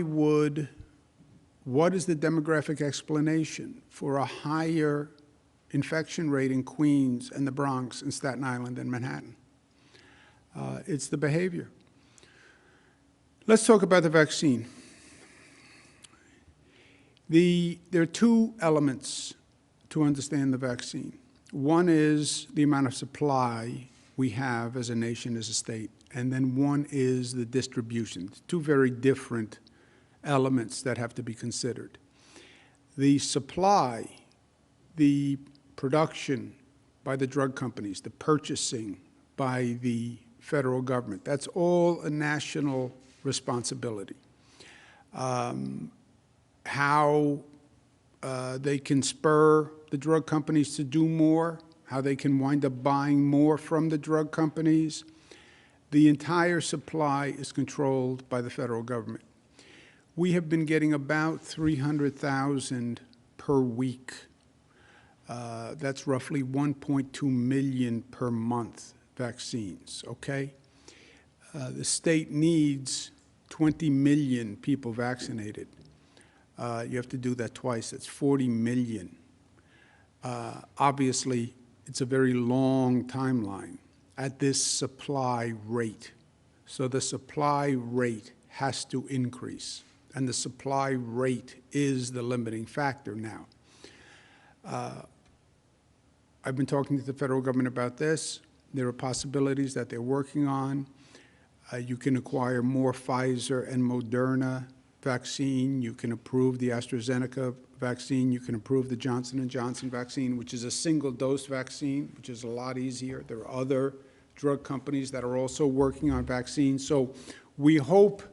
what is the demographic explanation for a higher infection rate in Queens and the Bronx and Staten Island and Manhattan? It's the behavior. Let's talk about the vaccine. There are two elements to understand the vaccine. One is the amount of supply we have as a nation, as a state, and then one is the distribution. Two very different elements that have to be considered. The supply, the production by the drug companies, the purchasing by the federal government, that's all a national responsibility. How they can spur the drug companies to do more, how they can wind up buying more from the drug companies. The entire supply is controlled by the federal government. We have been getting about 300,000 per week. That's roughly 1.2 million per month vaccines, okay? The state needs 20 million people vaccinated. You have to do that twice. That's 40 million. Obviously, it's a very long timeline at this supply rate. So the supply rate has to increase, and the supply rate is the limiting factor now. I've been talking to the federal government about this. There are possibilities that they're working on. You can acquire more Pfizer and Moderna vaccine. You can approve the AstraZeneca vaccine. You can approve the Johnson & Johnson vaccine, which is a single-dose vaccine, which is a lot easier. There are other drug companies that are also working on vaccines. So we hope,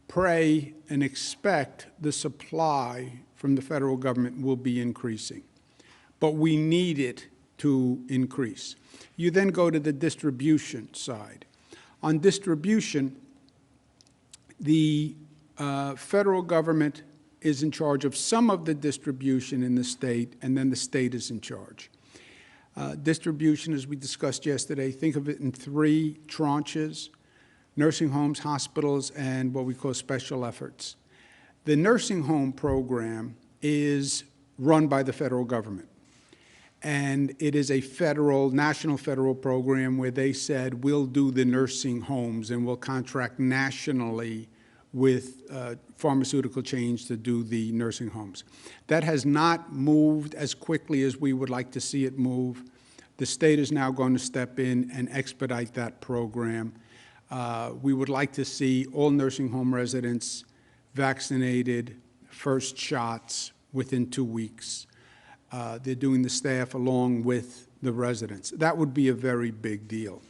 pray, and expect the supply from the federal government will be increasing. But we need it to increase. You then go to the distribution side. On distribution, the federal government is in charge of some of the distribution in the state, and then the state is in charge. Distribution, as we discussed yesterday, think of it in three tranches: nursing homes, hospitals, and what we call special efforts. The nursing home program is run by the federal government, and it is a national federal program where they said, we'll do the nursing homes and we'll contract nationally with pharmaceutical chains to do the nursing homes. That has not moved as quickly as we would like to see it move. The state is now going to step in and expedite that program. We would like to see all nursing home residents vaccinated, first shots within 2 weeks. They're doing the staff along with the residents. That would be a very big deal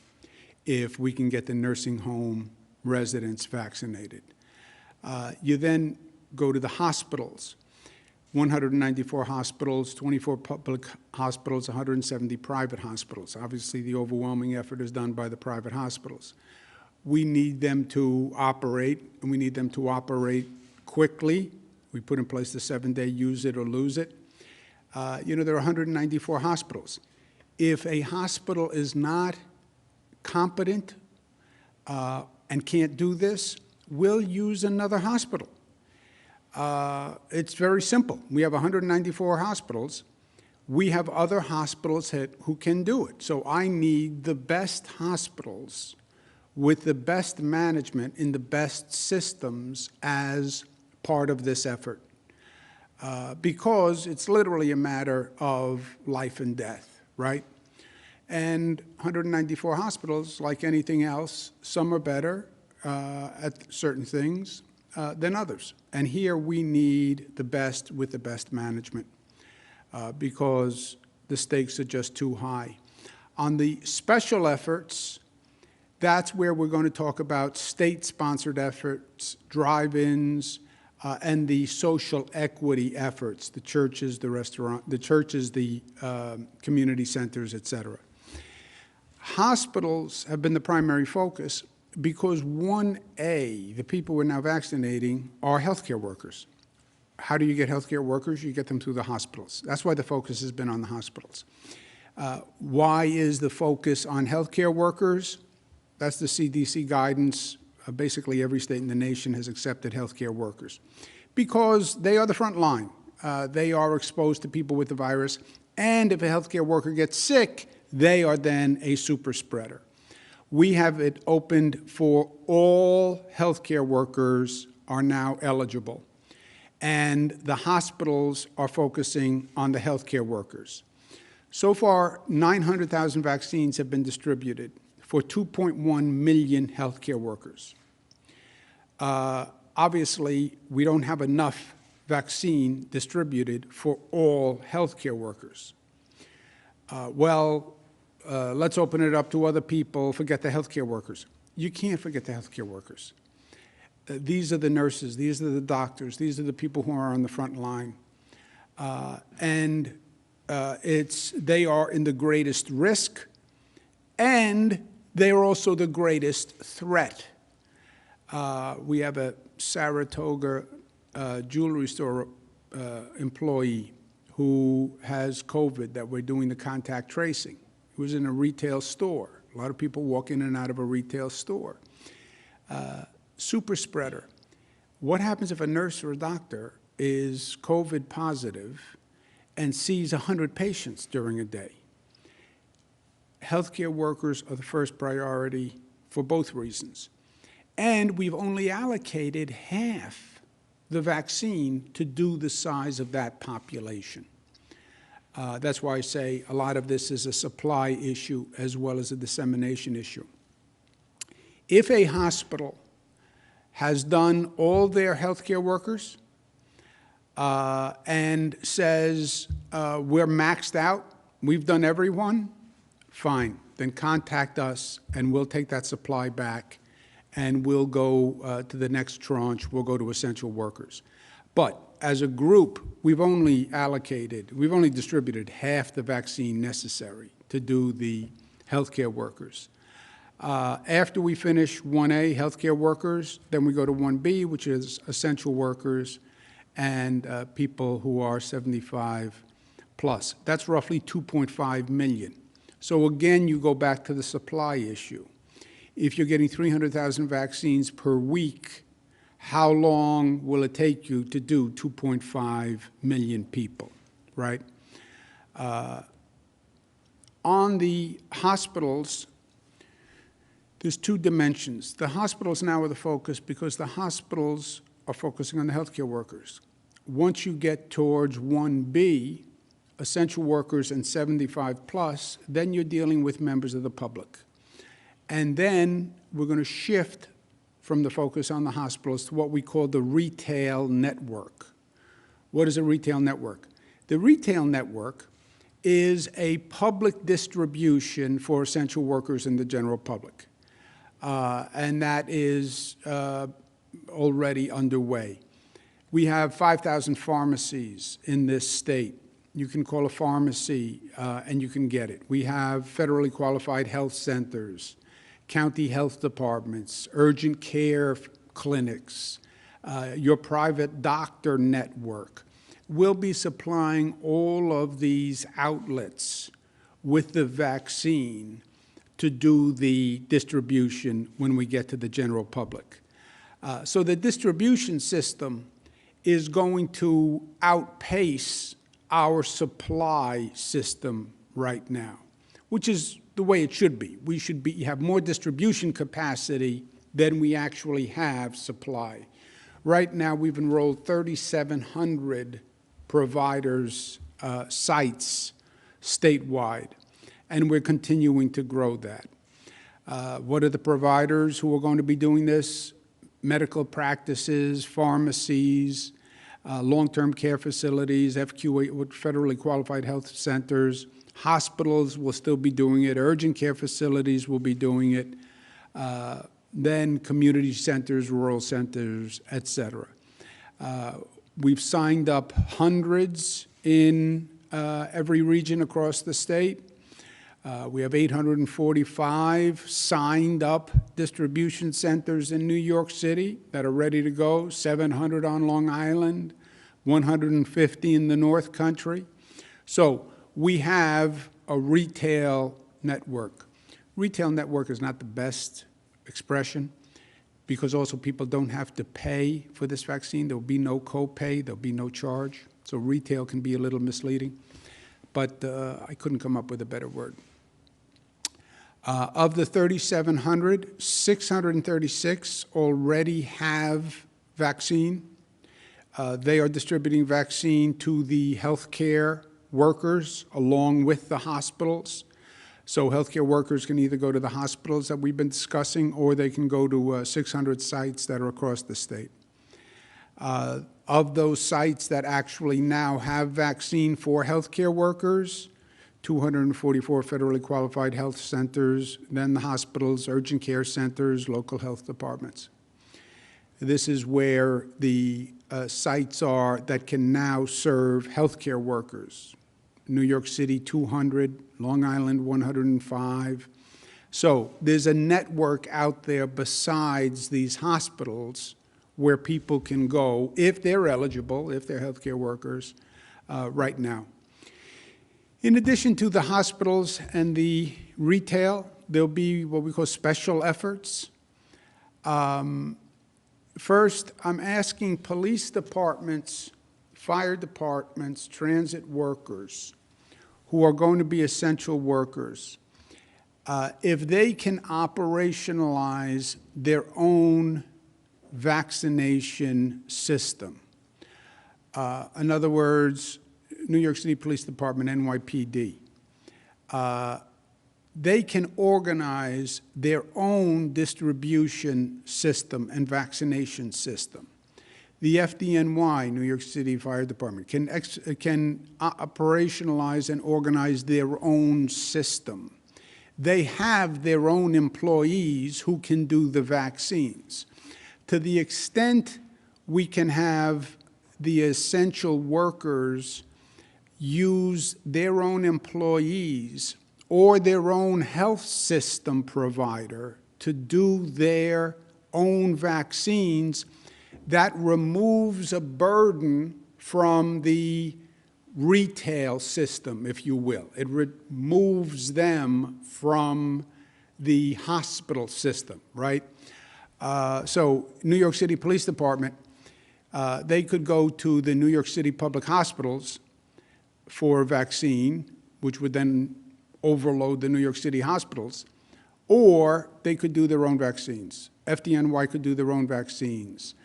if we can get the nursing home residents vaccinated. You then go to the hospitals. 194 hospitals, 24 public hospitals, 170 private hospitals. Obviously, the overwhelming effort is done by the private hospitals. We need them to operate, and we need them to operate quickly. We put in place the 7-day use it or lose it. There are 194 hospitals. If a hospital is not competent and can't do this, we'll use another hospital. It's very simple. We have 194 hospitals. We have other hospitals who can do it. So I need the best hospitals with the best management in the best systems as part of this effort. Because it's literally a matter of life and death, right? And 194 hospitals, like anything else, some are better at certain things than others. And here we need the best with the best management because the stakes are just too high. On the special efforts, that's where we're going to talk about state-sponsored efforts, drive-ins, and the social equity efforts, the churches, the community centers, et cetera. Hospitals have been the primary focus because 1A, the people we're now vaccinating, are healthcare workers. How do you get healthcare workers? You get them through the hospitals. That's why the focus has been on the hospitals. Why is the focus on healthcare workers? That's the CDC guidance basically every state in the nation has accepted healthcare workers because they are the front line. They are exposed to people with the virus, and if a healthcare worker gets sick, they are then a super spreader. We have it opened for all healthcare workers are now eligible, and the hospitals are focusing on the healthcare workers. So far, 900,000 vaccines have been distributed for 2.1 million healthcare workers. Obviously, we don't have enough vaccine distributed for all healthcare workers. Let's open it up to other people, forget the healthcare workers. You can't forget the healthcare workers. These are the nurses, these are the doctors, these are the people who are on the front line. They are in the greatest risk, and they are also the greatest threat. We have a Saratoga jewelry store employee who has COVID that we're doing the contact tracing. He was in a retail store. A lot of people walk in and out of a retail store. Super spreader. What happens if a nurse or a doctor is COVID positive and sees 100 patients during a day? Healthcare workers are the first priority for both reasons. And we've only allocated half the vaccine to do the size of that population. That's why I say a lot of this is a supply issue as well as a dissemination issue. If a hospital has done all their healthcare workers and says, we're maxed out, we've done everyone, fine, then contact us and we'll take that supply back and we'll go to the next tranche, we'll go to essential workers. But as a group, we've only distributed half the vaccine necessary to do the healthcare workers. After we finish 1A, healthcare workers, then we go to 1B, which is essential workers and people who are 75 plus. That's roughly 2.5 million. So again, you go back to the supply issue. If you're getting 300,000 vaccines per week, how long will it take you to do 2.5 million people, right? On the hospitals, there's two dimensions. The hospitals now are the focus because the hospitals are focusing on the healthcare workers. Once you get towards 1B, essential workers and 75 plus, then you're dealing with members of the public. And then we're going to shift from the focus on the hospitals to what we call the retail network. What is a retail network? The retail network is a public distribution for essential workers in the general public. And that is already underway. We have 5,000 pharmacies in this state. You can call a pharmacy and you can get it. We have federally qualified health centers, county health departments, urgent care clinics, your private doctor network. We'll be supplying all of these outlets with the vaccine to do the distribution when we get to the general public. So the distribution system is going to outpace our supply system right now, which is the way it should be. We should have more distribution capacity than we actually have supply. Right now, we've enrolled 3,700 providers, sites statewide, and we're continuing to grow that. What are the providers who are going to be doing this? Medical practices, pharmacies, long-term care facilities, FQA, federally qualified health centers. Hospitals will still be doing it. Urgent care facilities will be doing it. Then community centers, rural centers, et cetera. We've signed up hundreds in every region across the state. We have 845 signed up distribution centers in New York City that are ready to go, 700 on Long Island, 150 in the North Country. So we have a retail network. Retail network is not the best expression because also people don't have to pay for this vaccine. There will be no copay. There will be no charge. So retail can be a little misleading, but I couldn't come up with a better word. Of the 3,700, 636 already have vaccine. They are distributing vaccine to the healthcare workers along with the hospitals. So healthcare workers can either go to the hospitals that we've been discussing, or they can go to 600 sites that are across the state. Of those sites that actually now have vaccine for healthcare workers, 244 federally qualified health centers, then the hospitals, urgent care centers, local health departments. This is where the sites are that can now serve healthcare workers. New York City, 200, Long Island, 105. So there's a network out there besides these hospitals where people can go, if they're eligible, if they're healthcare workers, right now. In addition to the hospitals and the retail, there'll be what we call special efforts. First, I'm asking police departments, fire departments, transit workers who are going to be essential workers, if they can operationalize their own vaccination system. In other words, New York City Police Department, NYPD, they can organize their own distribution system and vaccination system. The FDNY, New York City Fire Department, can operationalize and organize their own system. They have their own employees who can do the vaccines. To the extent we can have the essential workers use their own employees or their own health system provider to do their own vaccines, that removes a burden from the retail system, if you will. It removes them from the hospital system, right? So New York City Police Department, they could go to the New York City public hospitals for a vaccine, which would then overload the New York City hospitals, or they could do their own vaccines. FDNY could do their own vaccines.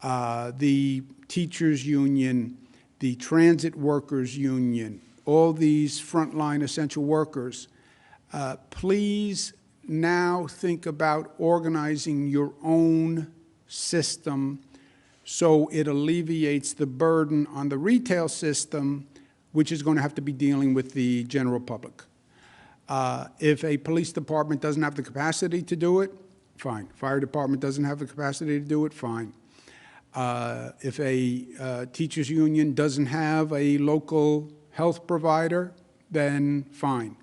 The teachers union, the transit workers union, all these frontline essential workers, please now think about organizing your own system so it alleviates the burden on the retail system, which is going to have to be dealing with the general public. If a police department doesn't have the capacity to do it, fine. Fire department doesn't have the capacity to do it, fine. If a teachers union doesn't have a local health provider, then fine.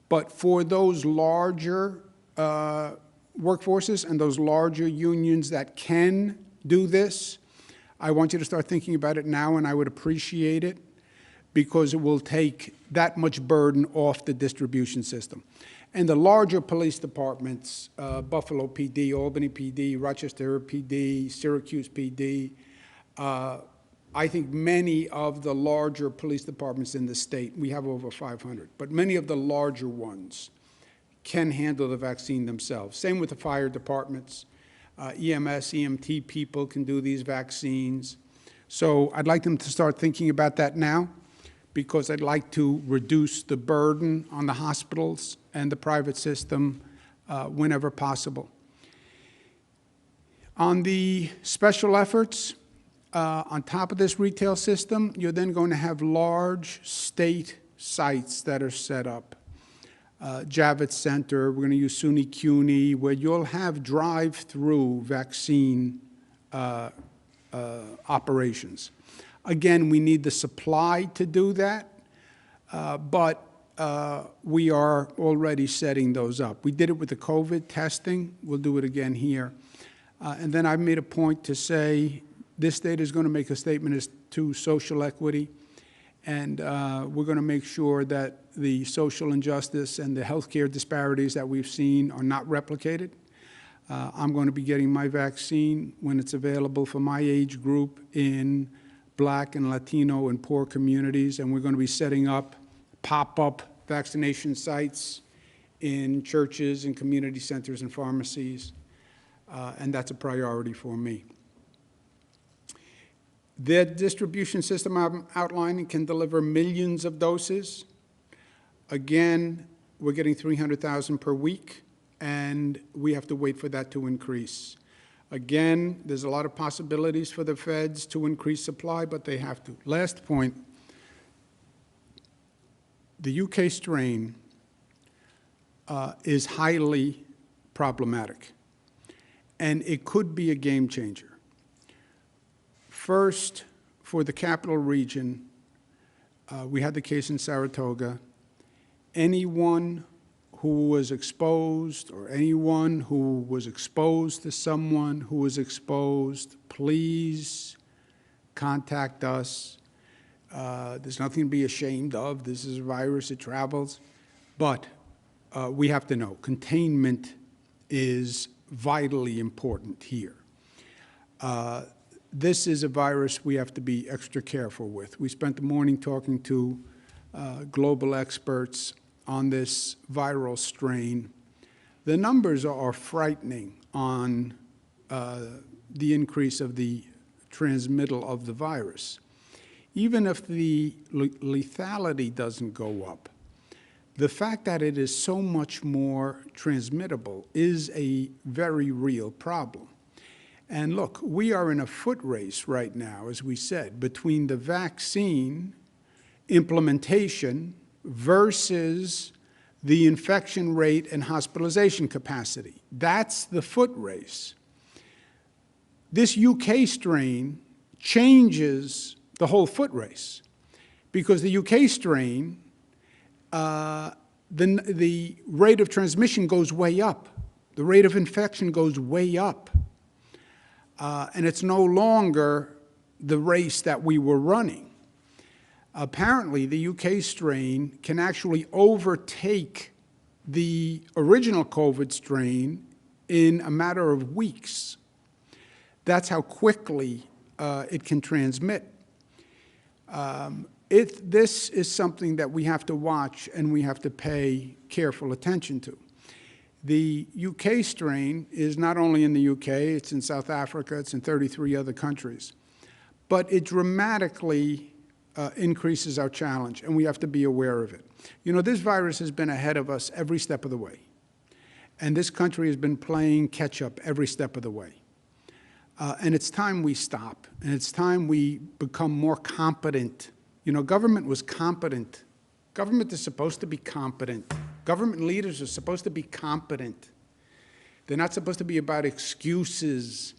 But for those larger workforces and those larger unions that can do this, I want you to start thinking about it now, and I would appreciate it, because it will take that much burden off the distribution system. And the larger police departments, Buffalo PD, Albany PD, Rochester PD, Syracuse PD, I think many of the larger police departments in the state, we have over 500, but many of the larger ones can handle the vaccine themselves. Same with the fire departments. EMS, EMT people can do these vaccines. So I'd like them to start thinking about that now, because I'd like to reduce the burden on the hospitals and the private system whenever possible. On the special efforts, on top of this retail system, you're then going to have large state sites that are set up. Javits Center, we're going to use SUNY CUNY, where you'll have drive-through vaccine operations. Again, we need the supply to do that, but we are already setting those up. We did it with the COVID testing. We'll do it again here. And then I've made a point to say this state is going to make a statement as to social equity, and we're going to make sure that the social injustice and the healthcare disparities that we've seen are not replicated. I'm going to be getting my vaccine when it's available for my age group in Black and Latino and poor communities, and we're going to be setting up pop-up vaccination sites in churches and community centers and pharmacies, and that's a priority for me. The distribution system I'm outlining can deliver millions of doses. Again, we're getting 300,000 per week, and we have to wait for that to increase. Again, there's a lot of possibilities for the feds to increase supply, but they have to. Last point, the UK strain is highly problematic, and it could be a game changer. First, for the capital region, we had the case in Saratoga. Anyone who was exposed or anyone who was exposed to someone who was exposed, please contact us. There's nothing to be ashamed of. This is a virus, it travels. But we have to know, containment is vitally important here. This is a virus we have to be extra careful with. We spent the morning talking to global experts on this viral strain. The numbers are frightening on the increase of the transmittal of the virus. Even if the lethality doesn't go up, the fact that it is so much more transmittable is a very real problem. And look, we are in a foot race right now, as we said, between the vaccine implementation versus the infection rate and hospitalization capacity. That's the foot race. This UK strain changes the whole foot race, because the UK strain, the rate of transmission goes way up. The rate of infection goes way up. And it's no longer the race that we were running. Apparently, the UK strain can actually overtake the original COVID strain in a matter of weeks. That's how quickly it can transmit. This is something that we have to watch and we have to pay careful attention to. The UK strain is not only in the UK, it's in South Africa, it's in 33 other countries. But it dramatically increases our challenge, and we have to be aware of it. You know, this virus has been ahead of us every step of the way. And this country has been playing catch-up every step of the way. And it's time we stop, and it's time we become more competent. You know, government was competent. Government is supposed to be competent. Government leaders are supposed to be competent. They're not supposed to be about excuses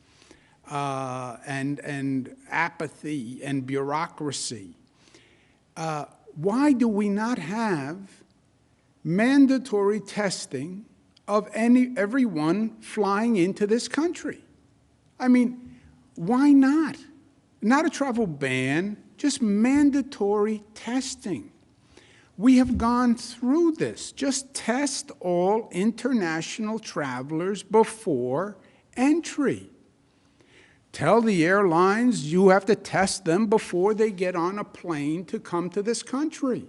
and apathy and bureaucracy. Why do we not have mandatory testing of everyone flying into this country? I mean, why not? Not a travel ban, just mandatory testing. We have gone through this. Just test all international travelers before entry. Tell the airlines you have to test them before they get on a plane to come to this country.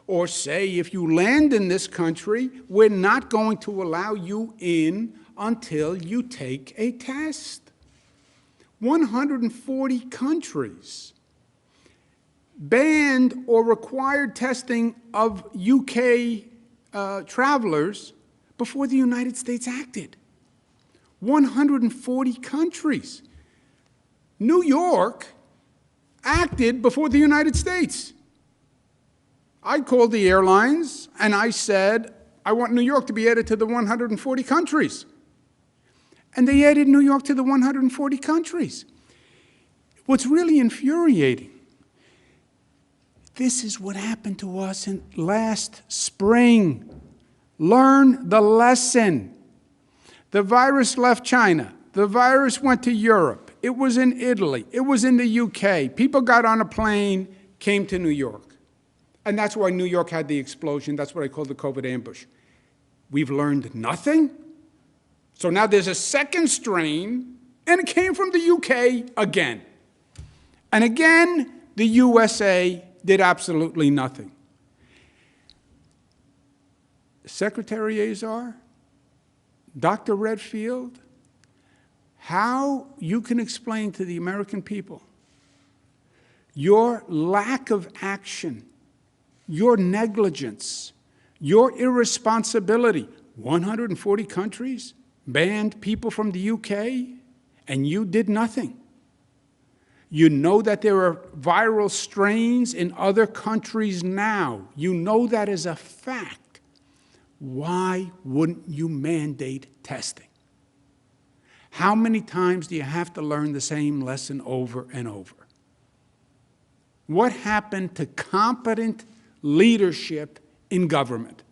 Or say, if you land in this country, we're not going to allow you in until you take a test. 140 countries banned or required testing of UK travelers before the United States acted. 140 countries. New York acted before the United States. I called the airlines and I said, I want New York to be added to the 140 countries. And they added New York to the 140 countries. What's really infuriating, this is what happened to us last spring. Learn the lesson. The virus left China. The virus went to Europe. It was in Italy. It was in the UK. People got on a plane, came to New York. And that's why New York had the explosion. That's what I call the COVID ambush. We've learned nothing? So now there's a second strain, and it came from the UK again. And again, the USA did absolutely nothing. Secretary Azar, Dr. Redfield, how you can explain to the American people your lack of action, your negligence, your irresponsibility. 140 countries banned people from the UK, and you did nothing. You know that there are viral strains in other countries now. You know that as a fact. Why wouldn't you mandate testing? How many times do you have to learn the same lesson over and over? What happened to competent leadership in government?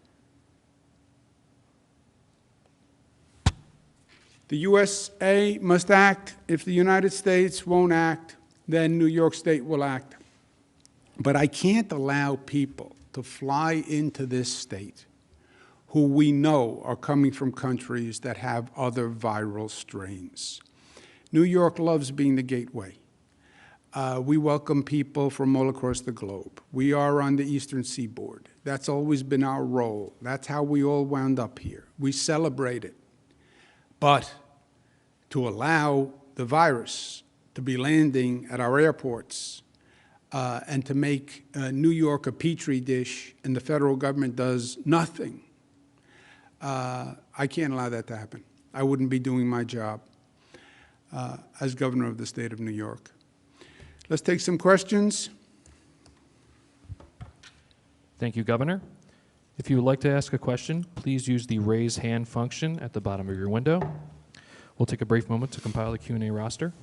The USA must act. If the United States won't act, then New York State will act. But I can't allow people to fly into this state who we know are coming from countries that have other viral strains. New York loves being the gateway. We welcome people from all across the globe. We are on the Eastern Seaboard. That's always been our role. That's how we all wound up here. We celebrate it. But to allow the virus to be landing at our airports and to make New York a petri dish and the federal government does nothing, I can't allow that to happen. I wouldn't be doing my job as governor of the state of New York. Let's take some questions. Thank you, Governor. If you would like to ask a question, please use the raise hand function at the bottom of your window. We'll take a brief moment to compile the Q&A roster.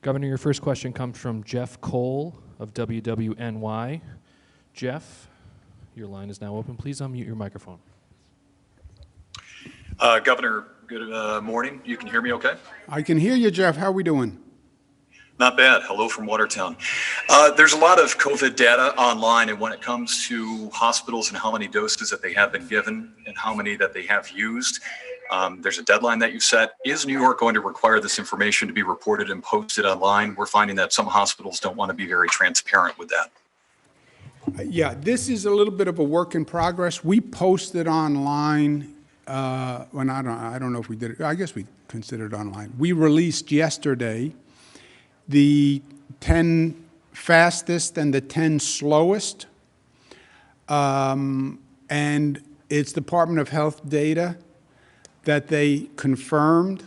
Governor, your first question comes from Jeff Cole of WWNY. Jeff, your line is now open. Please unmute your microphone. Governor, good morning. You can hear me okay? I can hear you, Jeff. How are we doing? Not bad. Hello from Watertown. There's a lot of COVID data online, and when it comes to hospitals and how many doses that they have been given and how many that they have used, there's a deadline that you set. Is New York going to require this information to be reported and posted online? We're finding that some hospitals don't want to be very transparent with that. Yeah, this is a little bit of a work in progress. We posted online, when I don't know if we did it. I guess we considered it online. We released yesterday the 10 fastest and the 10 slowest. And it's Department of Health data that they confirmed.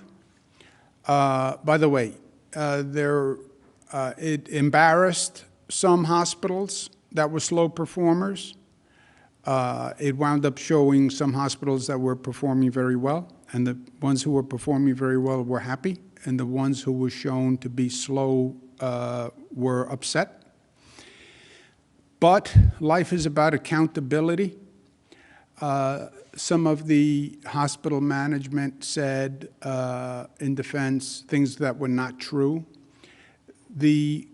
By the way, it embarrassed some hospitals that were slow performers. It wound up showing some hospitals that were performing very well, and the ones who were performing very well were happy, and the ones who were shown to be slow were upset. But life is about accountability. Some of the hospital management said in defense things that were not true. The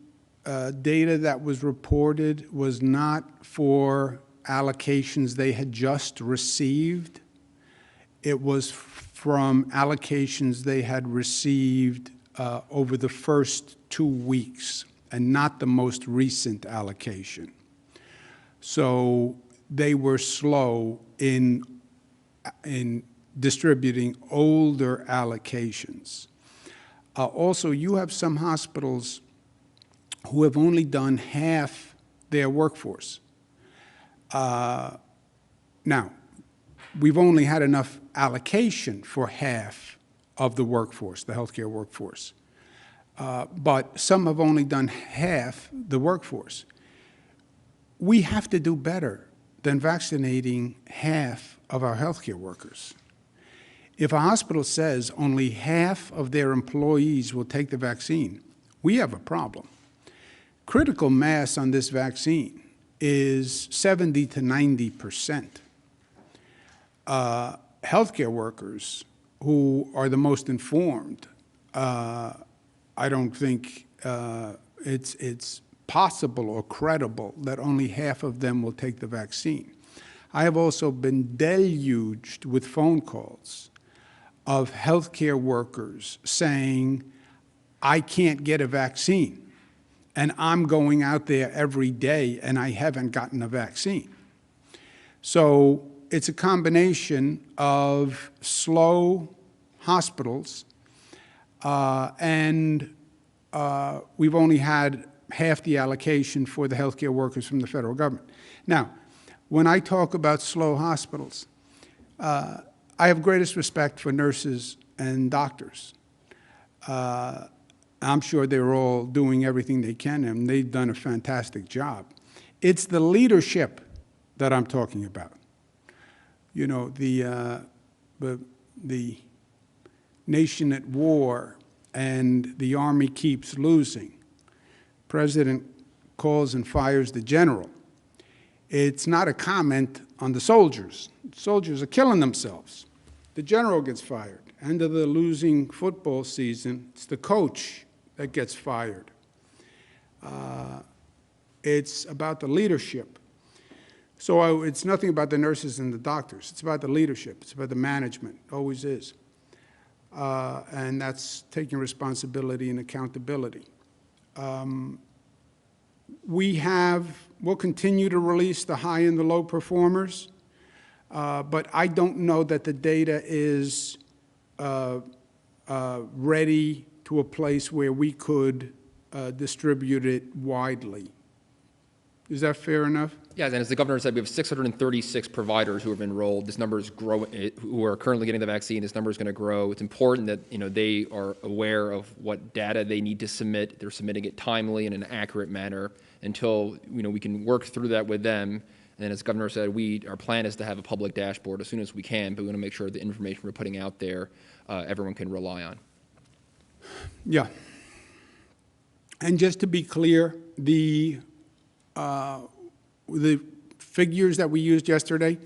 data that was reported was not for allocations they had just received. It was from allocations they had received over the first 2 weeks and not the most recent allocation. So they were slow in distributing older allocations. Also, you have some hospitals who have only done half their workforce. Now, we've only had enough allocation for half of the workforce, the healthcare workforce. But some have only done half the workforce. We have to do better than vaccinating half of our healthcare workers. If a hospital says only half of their employees will take the vaccine, we have a problem. Critical mass on this vaccine is 70 to 90%. Healthcare workers who are the most informed, I don't think it's possible or credible that only half of them will take the vaccine. I have also been deluged with phone calls of healthcare workers saying, I can't get a vaccine, and I'm going out there every day and I haven't gotten a vaccine. So it's a combination of slow hospitals, and we've only had half the allocation for the healthcare workers from the federal government. Now, when I talk about slow hospitals, I have greatest respect for nurses and doctors. I'm sure they're all doing everything they can, and they've done a fantastic job. It's the leadership that I'm talking about. You know, the nation at war and the Army keeps losing. President calls and fires the general. It's not a comment on the soldiers. Soldiers are killing themselves. The general gets fired. End of the losing football season, it's the coach that gets fired. It's about the leadership. So it's nothing about the nurses and the doctors. It's about the leadership. It's about the management. It always is. And that's taking responsibility and accountability. We'll continue to release the high and the low performers, but I don't know that the data is ready to a place where we could distribute it widely. Is that fair enough? Yeah, and as the governor said, we have 636 providers who have enrolled. This number is growing, who are currently getting the vaccine. This number is going to grow. It's important that they are aware of what data they need to submit. They're submitting it timely in an accurate manner until we can work through that with them. And as the governor said, our plan is to have a public dashboard as soon as we can, but we want to make sure the information we're putting out there, everyone can rely on. Yeah. And just to be clear, the figures that we used yesterday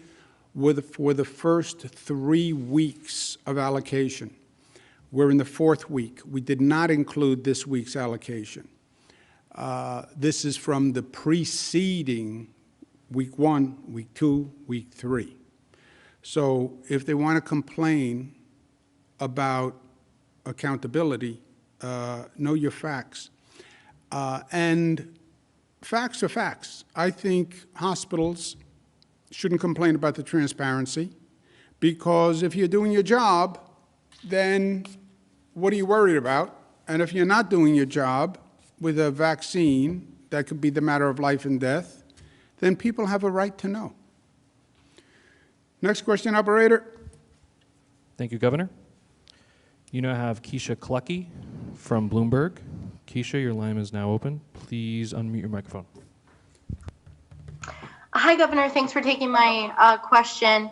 were for the first 3 weeks of allocation. We're in the 4th week. We did not include this week's allocation. This is from the preceding week 1, week 2, week 3. So if they want to complain about accountability, know your facts. And facts are facts. I think hospitals shouldn't complain about the transparency, because if you're doing your job, then what are you worried about? And if you're not doing your job with a vaccine that could be the matter of life and death, then people have a right to know. Next question, operator. Thank you, Governor. You now have Keisha Clucky from Bloomberg. Keisha, your line is now open. Please unmute your microphone. Hi, Governor. Thanks for taking my question.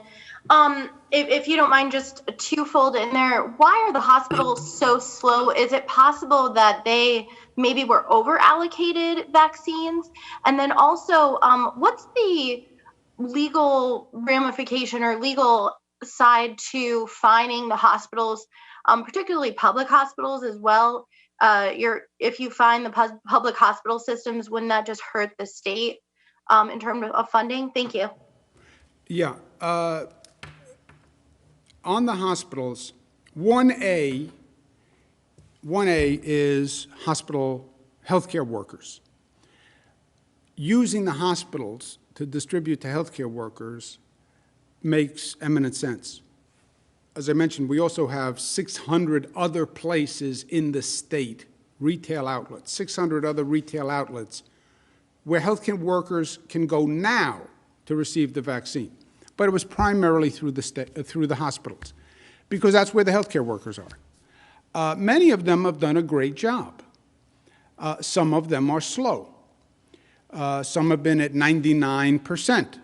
If you don't mind, just twofold in there. Why are the hospitals so slow? Is it possible that they maybe were over-allocated vaccines? And then also, what's the legal ramification or legal side to fining the hospitals, particularly public hospitals as well? If you find the public hospital systems, wouldn't that just hurt the state in terms of funding? Thank you. Yeah. On the hospitals, 1A is hospital healthcare workers. Using the hospitals to distribute to healthcare workers makes eminent sense. As I mentioned, we also have 600 other places in the state, retail outlets, 600 other retail outlets where healthcare workers can go now to receive the vaccine. But it was primarily through the hospitals, because that's where the healthcare workers are. Many of them have done a great job. Some of them are slow. Some have been at 99%.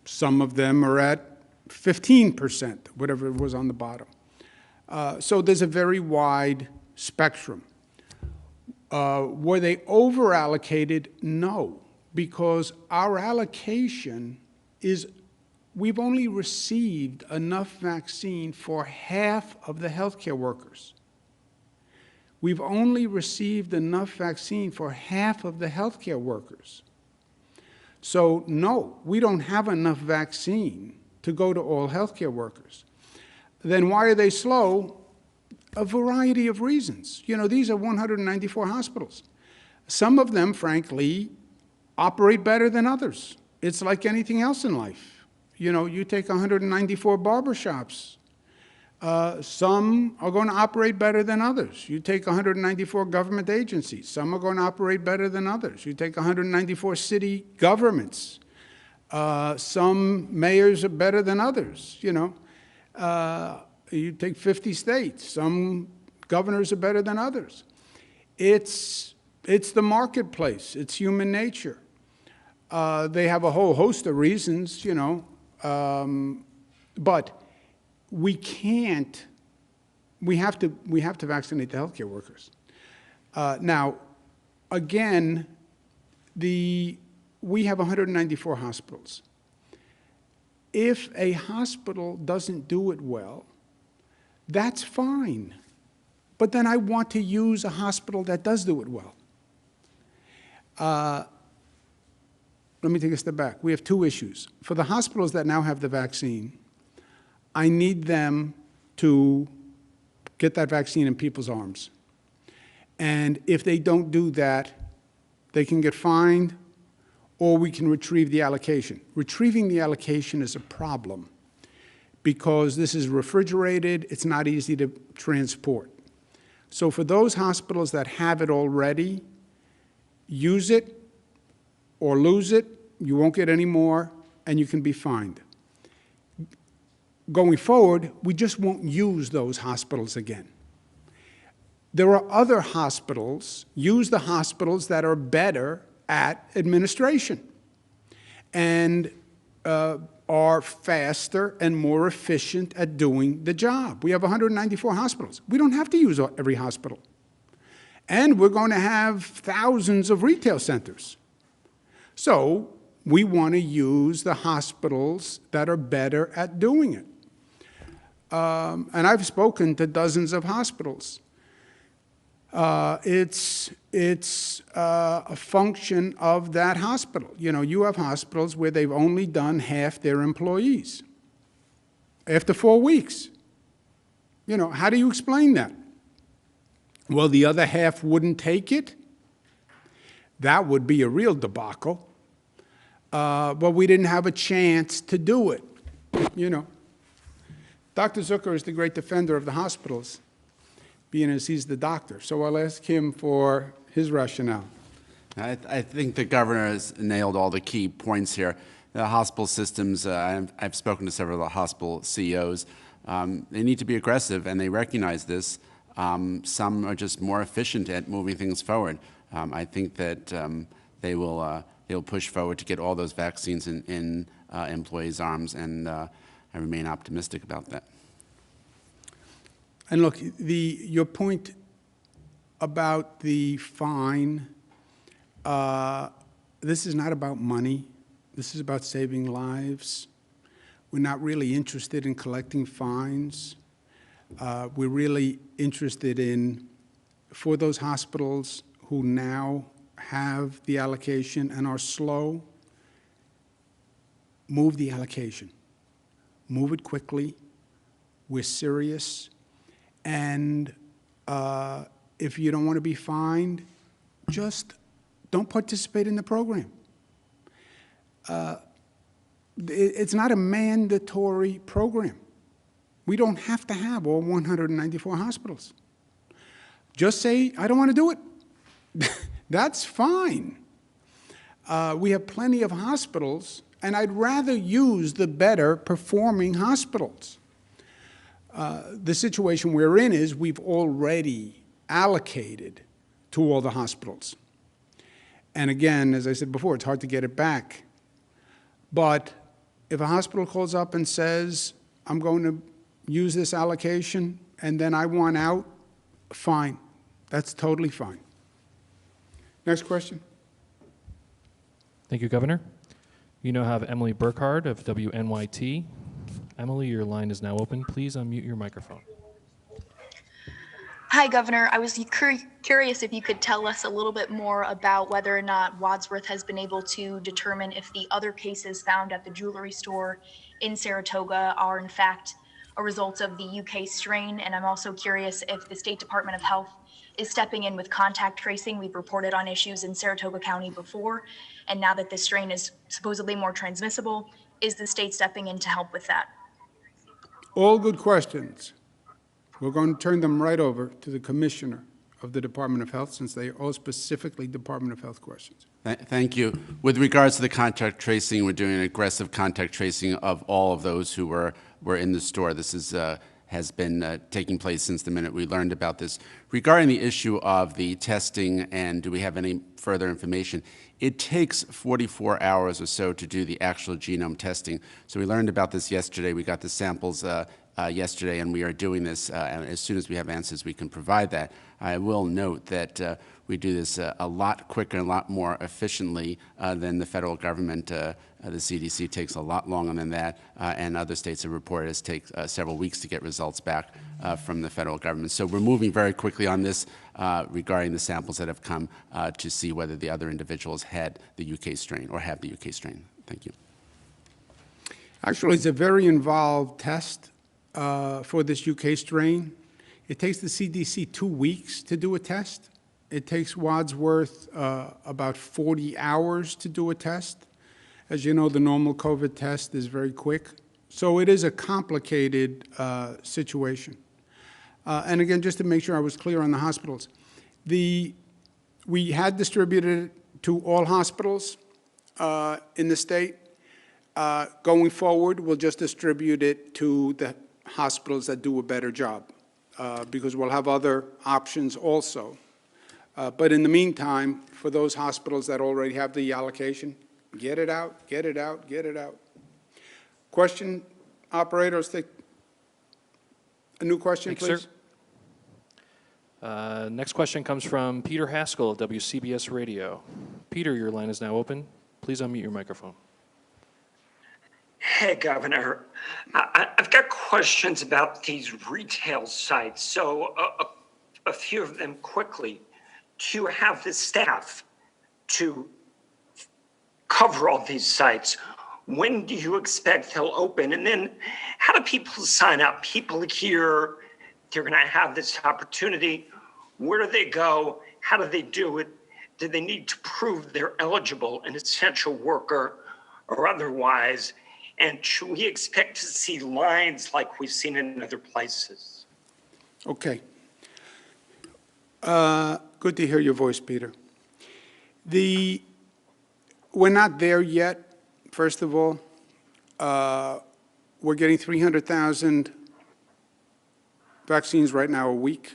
Some of them are at 15%, whatever it was on the bottom. So there's a very wide spectrum. Were they over-allocated? No, because our allocation is, we've only received enough vaccine for half of the healthcare workers. We've only received enough vaccine for half of the healthcare workers. So no, we don't have enough vaccine to go to all healthcare workers. Then why are they slow? A variety of reasons. You know, these are 194 hospitals. Some of them, frankly, operate better than others. It's like anything else in life. You know, you take 194 barbershops. Some are going to operate better than others. You take 194 government agencies. Some are going to operate better than others. You take 194 city governments. Some mayors are better than others, you know. You take 50 states. Some governors are better than others. It's the marketplace. It's human nature. They have a whole host of reasons, you know, but we can't. We have to vaccinate the healthcare workers. Now, again, we have 194 hospitals. If a hospital doesn't do it well, that's fine. But then I want to use a hospital that does do it well. Let me take a step back. We have two issues. For the hospitals that now have the vaccine, I need them to get that vaccine in people's arms. And if they don't do that, they can get fined, or we can retrieve the allocation. Retrieving the allocation is a problem because this is refrigerated, it's not easy to transport. So for those hospitals that have it already, use it or lose it, you won't get any more, and you can be fined. Going forward, we just won't use those hospitals again. There are other hospitals, use the hospitals that are better at administration and are faster and more efficient at doing the job. We have 194 hospitals. We don't have to use every hospital. And we're going to have thousands of retail centers. So we want to use the hospitals that are better at doing it. And I've spoken to dozens of hospitals. It's a function of that hospital. You know, you have hospitals where they've only done half their employees after 4 weeks. You know, how do you explain that? Well, the other half wouldn't take it. That would be a real debacle. But we didn't have a chance to do it, you know. Dr. Zucker is the great defender of the hospitals, being as he's the doctor. So I'll ask him for his rationale. I think the governor has nailed all the key points here. The hospital systems, I've spoken to several of the hospital CEOs. They need to be aggressive, and they recognize this. Some are just more efficient at moving things forward. I think that they'll push forward to get all those vaccines in employees' arms, and I remain optimistic about that. And look, your point about the fine, this is not about money. This is about saving lives. We're not really interested in collecting fines. We're really interested in, for those hospitals who now have the allocation and are slow, move the allocation. Move it quickly. We're serious. And if you don't want to be fined, just don't participate in the program. It's not a mandatory program. We don't have to have all 194 hospitals. Just say, I don't want to do it. That's fine. We have plenty of hospitals, and I'd rather use the better performing hospitals. The situation we're in is we've already allocated to all the hospitals. And again, as I said before, it's hard to get it back. But if a hospital calls up and says, I'm going to use this allocation and then I want out, fine. That's totally fine. Next question. Thank you, Governor. You now have Emily Burkhardt of WNYT. Emily, your line is now open. Please unmute your microphone. Hi, Governor. I was curious if you could tell us a little bit more about whether or not Wadsworth has been able to determine if the other cases found at the jewelry store in Saratoga are in fact a result of the UK strain. And I'm also curious if the State Department of Health is stepping in with contact tracing. We've reported on issues in Saratoga County before, and now that this strain is supposedly more transmissible, is the state stepping in to help with that? All good questions. We're going to turn them right over to the Commissioner of the Department of Health, since they are all specifically Department of Health questions. Thank you. With regards to the contact tracing, we're doing aggressive contact tracing of all of those who were in the store. This has been taking place since the minute we learned about this. Regarding the issue of the testing and do we have any further information, it takes 44 hours or so to do the actual genome testing. So we learned about this yesterday. We got the samples yesterday, and we are doing this. And as soon as we have answers, we can provide that. I will note that we do this a lot quicker and a lot more efficiently than the federal government. The CDC takes a lot longer than that, and other states have reported it takes several weeks to get results back from the federal government. So we're moving very quickly on this regarding the samples that have come to see whether the other individuals had the UK strain or have the UK strain. Thank you. Actually, it's a very involved test for this UK strain. It takes the CDC 2 weeks to do a test. It takes Wadsworth about 40 hours to do a test. As you know, the normal COVID test is very quick. So it is a complicated situation. And again, just to make sure I was clear on the hospitals, we had distributed it to all hospitals in the state. Going forward, we'll just distribute it to the hospitals that do a better job, because we'll have other options also. But in the meantime, for those hospitals that already have the allocation, get it out, get it out, get it out. Question, operators, take a new question, Thank you, please. sir. Next question comes from Peter Haskell of WCBS Radio. Peter, your line is now open. Please unmute your microphone. Hey, Governor. I've got questions about these retail sites. So a few of them quickly. Do you have the staff to cover all these sites? When do you expect they'll open? And then how do people sign up? People hear they're going to have this opportunity. Where do they go? How do they do it? Do they need to prove they're eligible, an essential worker or otherwise? And should we expect to see lines like we've seen in other places? Okay. Good to hear your voice, Peter. We're not there yet, first of all. We're getting 300,000 vaccines right now a week.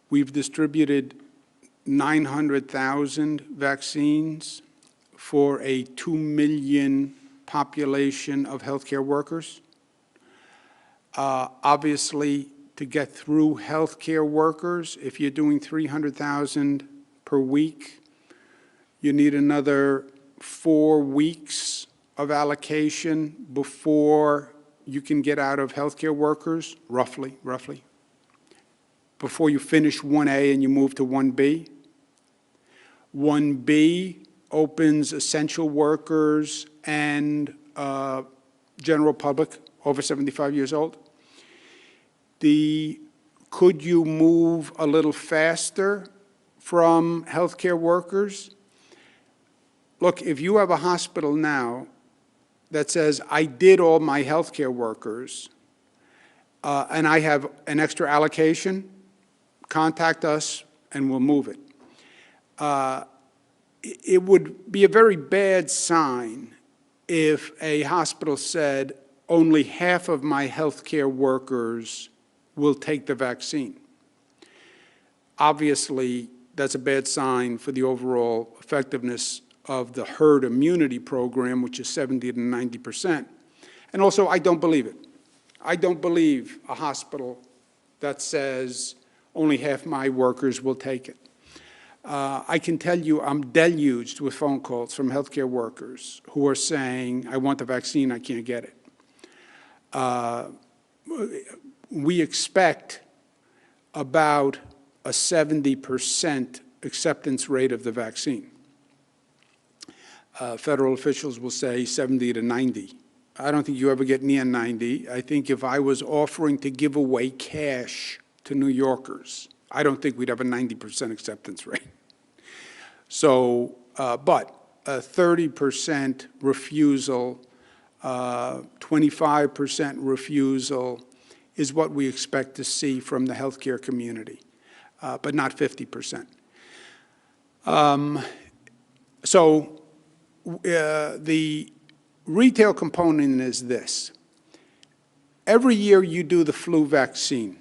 We've distributed 900,000 vaccines for a 2 million population of healthcare workers. Obviously, to get through healthcare workers, if you're doing 300,000 per week, you need another 4 weeks of allocation before you can get out of healthcare workers, roughly, before you finish 1A and you move to 1B. 1B opens essential workers and general public over 75 years old. Could you move a little faster from healthcare workers? Look, if you have a hospital now that says, I did all my healthcare workers and I have an extra allocation, contact us and we'll move it. It would be a very bad sign if a hospital said, only half of my healthcare workers will take the vaccine. Obviously, that's a bad sign for the overall effectiveness of the herd immunity program, which is 70 to 90%. And also, I don't believe it. I don't believe a hospital that says only half my workers will take it. I can tell you I'm deluged with phone calls from healthcare workers who are saying, I want the vaccine, I can't get it. We expect about a 70% acceptance rate of the vaccine. Federal officials will say 70 to 90. I don't think you ever get near 90. I think if I was offering to give away cash to New Yorkers, I don't think we'd have a 90% acceptance rate. So, but a 30% refusal, 25% refusal is what we expect to see from the healthcare community, but not 50%. So the retail component is this. Every year you do the flu vaccine.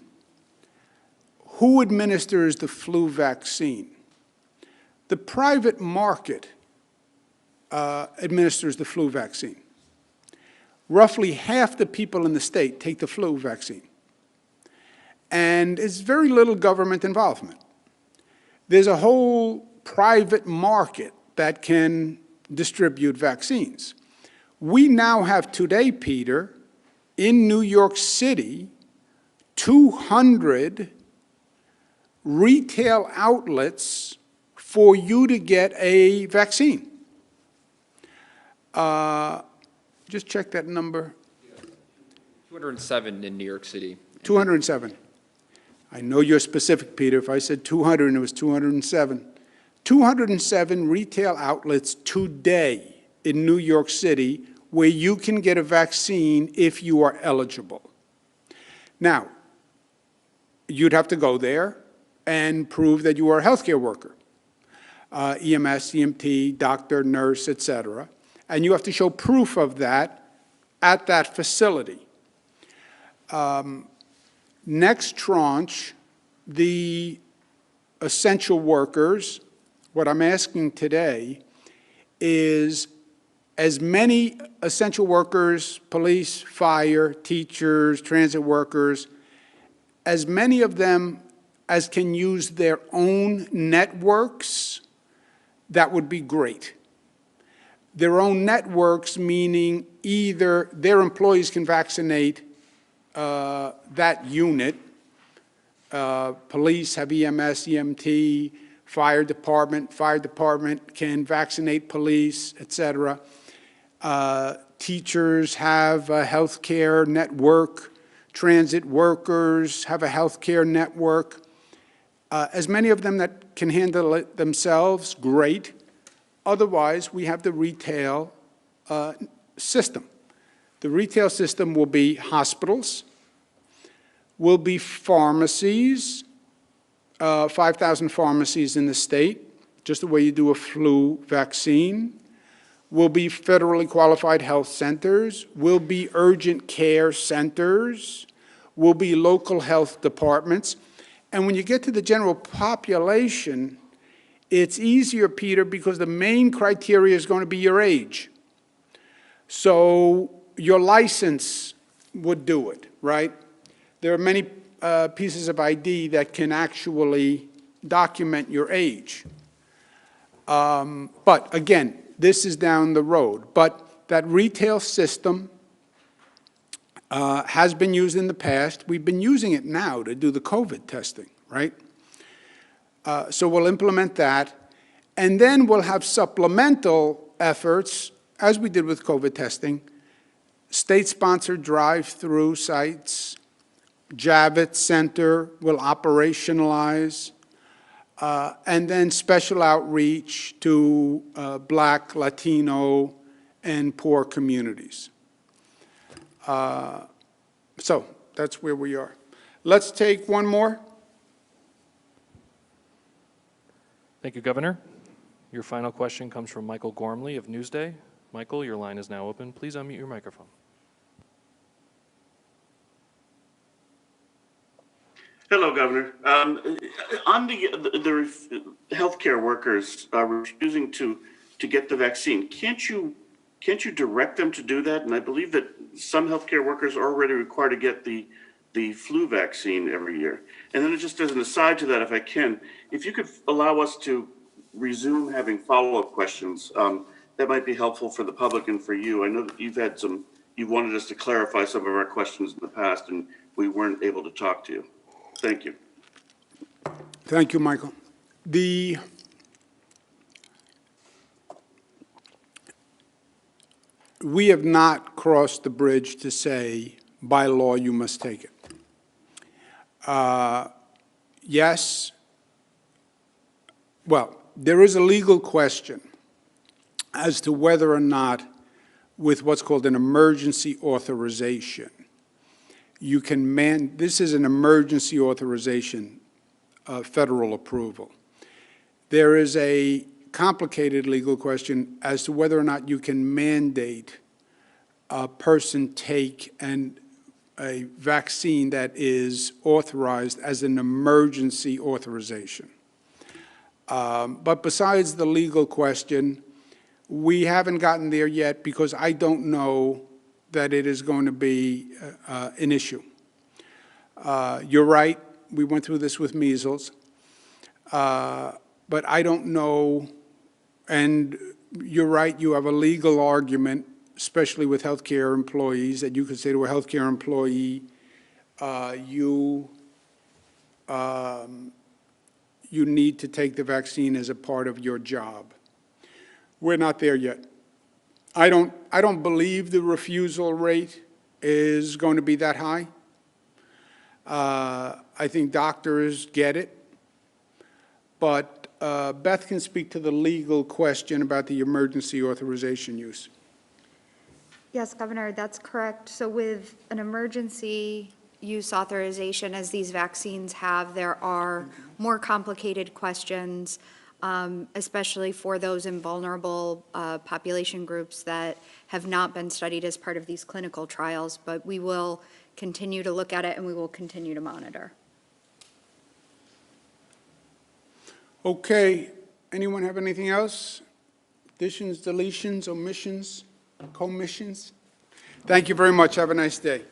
Who administers the flu vaccine? The private market administers the flu vaccine. Roughly half the people in the state take the flu vaccine. And it's very little government involvement. There's a whole private market that can distribute vaccines. We now have today, Peter, in New York City, 200 retail outlets for you to get a vaccine. Just check that number. 207 in New York City. 207. I know you're specific, Peter. If I said 200 and it was 207. 207 retail outlets today in New York City where you can get a vaccine if you are eligible. Now, you'd have to go there and prove that you are a healthcare worker, EMS, EMT, doctor, nurse, et cetera. And you have to show proof of that at that facility. Next tranche, the essential workers, what I'm asking today is as many essential workers, police, fire, teachers, transit workers, as many of them as can use their own networks, that would be great. Their own networks, meaning either their employees can vaccinate that unit, police have EMS, EMT, fire department can vaccinate police, et cetera. Teachers have a healthcare network, transit workers have a healthcare network. As many of them that can handle it themselves, great. Otherwise, we have the retail system. The retail system will be hospitals, will be pharmacies, 5,000 pharmacies in the state, just the way you do a flu vaccine, will be federally qualified health centers, will be urgent care centers, will be local health departments. And when you get to the general population, it's easier, Peter, because the main criteria is going to be your age. So your license would do it, right? There are many pieces of ID that can actually document your age. But again, this is down the road. But that retail system has been used in the past. We've been using it now to do the COVID testing, right? So we'll implement that. And then we'll have supplemental efforts, as we did with COVID testing, state-sponsored drive-through sites, Javits Center will operationalize, and then special outreach to Black, Latino, and poor communities. So that's where we are. Let's take one more. Thank you, Governor. Your final question comes from Michael Gormley of Newsday. Michael, your line is now open. Please unmute your microphone. Hello, Governor. On the healthcare workers refusing to get the vaccine, can't you direct them to do that? And I believe that some healthcare workers are already required to get the flu vaccine every year. And then just as an aside to that, if I can, if you could allow us to resume having follow-up questions, that might be helpful for the public and for you. I know that you've wanted us to clarify some of our questions in the past, and we weren't able to talk to you. Thank you. Thank you, Michael. We have not crossed the bridge to say, by law, you must take it. Yes, well, there is a legal question as to whether or not, with what's called an emergency authorization, you can this is an emergency authorization, federal approval. There is a complicated legal question as to whether or not you can mandate a person take a vaccine that is authorized as an emergency authorization. But besides the legal question, we haven't gotten there yet because I don't know that it is going to be an issue. You're right, we went through this with measles, but I don't know, and you're right, you have a legal argument, especially with healthcare employees, that you could say to a healthcare employee, you need to take the vaccine as a part of your job. We're not there yet. I don't believe the refusal rate is going to be that high. I think doctors get it, but Beth can speak to the legal question about the emergency authorization use. Yes, Governor, that's correct. So with an emergency use authorization, as these vaccines have, there are more complicated questions, especially for those in vulnerable population groups that have not been studied as part of these clinical trials. But we will continue to look at it and we will continue to monitor. Okay, anyone have anything else? Additions, deletions, omissions, commissions? Thank you very much. Have a nice day.